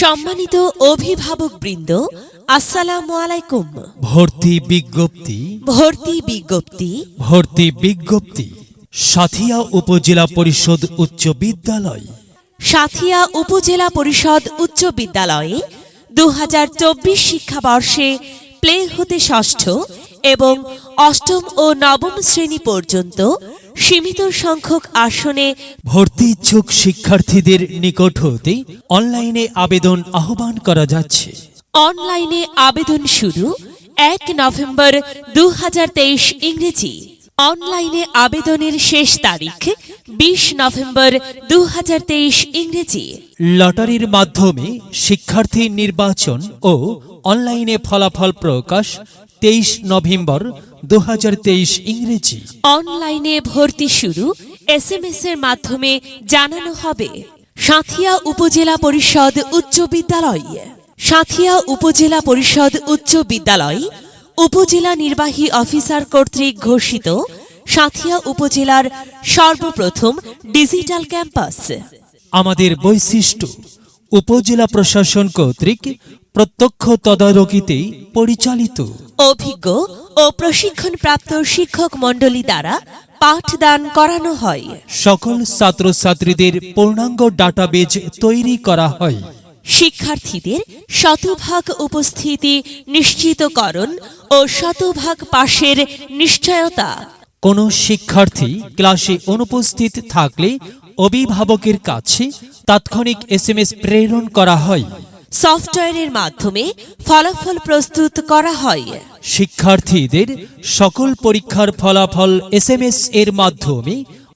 সম্মানিত অভিভাবকবৃন্দ, আসসালামু আলাইকুম। ভর্তি বিজ্ঞপ্তি ভর্তি বিজ্ঞপ্তি ভর্তি বিজ্ঞপ্তি সাথিয়া উপজেলা পরিষদ উচ্চ বিদ্যালয়। সাথিয়া উপজেলা পরিষদ উচ্চ বিদ্যালয়ে ২০২৪ শিক্ষাবর্ষে প্লে হতে ষষ্ঠ এবং অষ্টম ও নবম শ্রেণী পর্যন্ত সীমিত সংখ্যক আসনে ভর্তি ইচ্ছুক শিক্ষার্থীদের নিকট হতে অনলাইনে আবেদন আহ্বান করা যাচ্ছে। অনলাইনে আবেদন শুরু ১ নভেম্বর ২০২৩ ইংরেজি। অনলাইনে আবেদনের শেষ তারিখ ২০ নভেম্বর ২০২৩ ইংরেজি। লটারির মাধ্যমে শিক্ষার্থী নির্বাচন ও অনলাইনে ফলাফল প্রকাশ ২৩ নভেম্বর ২০২৩ ইংরেজি। অনলাইনে ভর্তি শুরু SMS এর মাধ্যমে জানানো হবে। সাথিয়া উপজেলা পরিষদ উচ্চ বিদ্যালয়। সাথিয়া উপজেলা পরিষদ উচ্চ বিদ্যালয় উপজেলা নির্বাহী অফিসার কর্তৃক ঘোষিত সাথিয়া উপজেলার সর্বপ্রথম ডিজিটাল ক্যাম্পাস। আমাদের বৈশিষ্ট্য উপজেলা প্রশাসন কর্তৃক প্রত্যক্ষ তদারকিতে পরিচালিত। অভিজ্ঞ ও প্রশিক্ষণপ্রাপ্ত শিক্ষক মণ্ডলী দ্বারা পাঠদান করানো হয়। সকল ছাত্রছাত্রীদের পূর্ণাঙ্গ ডাটাবেজ তৈরি করা হয়। শিক্ষার্থীদের শতভাগ উপস্থিতি নিশ্চিতকরণ ও শতভাগ পাশের নিশ্চয়তা। কোনো শিক্ষার্থী ক্লাসে অনুপস্থিত থাকলে অভিভাবকের কাছে তাৎক্ষণিক SMS প্রেরণ করা হয়। সফটওয়্যারের মাধ্যমে ফলাফল প্রস্তুত করা হয়। শিক্ষার্থীদের সকল পরীক্ষার ফলাফল SMS এর মাধ্যমে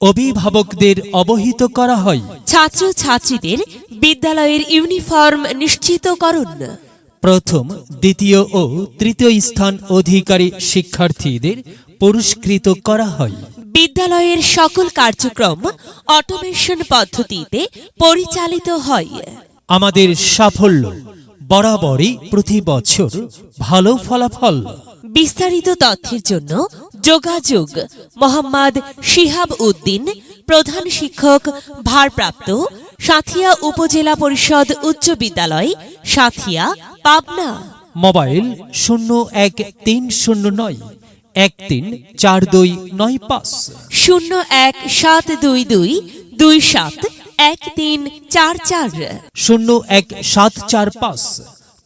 অভিভাবকদের অবহিত করা হয়। ছাত্রছাত্রীদের বিদ্যালয়ের ইউনিফর্ম নিশ্চিতকরণ। প্রথম, দ্বিতীয় ও তৃতীয় স্থান অধিকারী শিক্ষার্থীদের পুরস্কৃত করা হয়। বিদ্যালয়ের সকল কার্যক্রম অটোমেশন পদ্ধতিতে পরিচালিত হয়। আমাদের সাফল্য বরাবরই প্রতি বছর ভালো ফলাফল। বিস্তারিত তথ্যের জন্য যোগাযোগ মোহাম্মদ শিহাব উদ্দিন, প্রধান শিক্ষক ভারপ্রাপ্ত, সাথিয়া উপজেলা পরিষদ উচ্চ বিদ্যালয়, সাথিয়া, পাবনা। মোবাইল 01309 134295 01722 27 1344 01745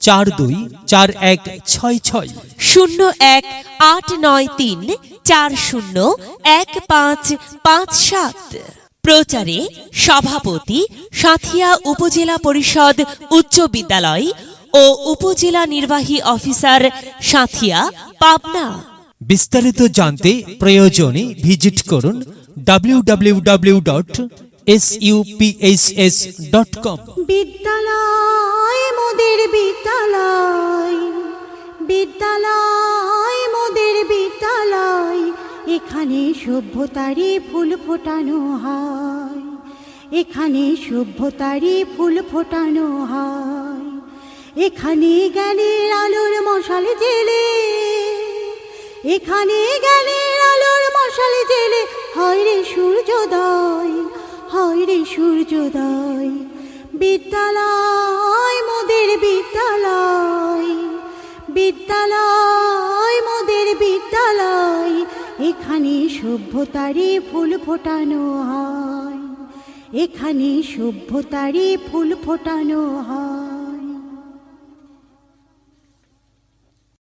424166 01893 40 1557। প্রচারে সভাপতি সাথিয়া উপজেলা পরিষদ উচ্চ বিদ্যালয় ও উপজেলা নির্বাহী অফিসার, সাথিয়া, পাবনা। বিস্তারিত জানতে প্রয়োজনে ভিজিট করুন www.supss.com। বিদ্যালয় মোদের বিদ্যালয়, বিদ্যালয় মোদের বিদ্যালয়, এখানে সভ্যতারই ফুল ফোটানো হয়, এখানে সভ্যতারই ফুল ফোটানো হয়। এখানে জ্ঞানের আলোর মশাল জেলে, এখানে জ্ঞানের আলোর মশাল জেলে হয় রে সূর্যোদয়, হয় রে সূর্যোদয়। বিদ্যালয় মোদের বিদ্যালয়, বিদ্যালয় মোদের বিদ্যালয়, এখানে সভ্যতারই ফুল ফোটানো হয়, এখানে সভ্যতারই ফুল ফোটানো হয়।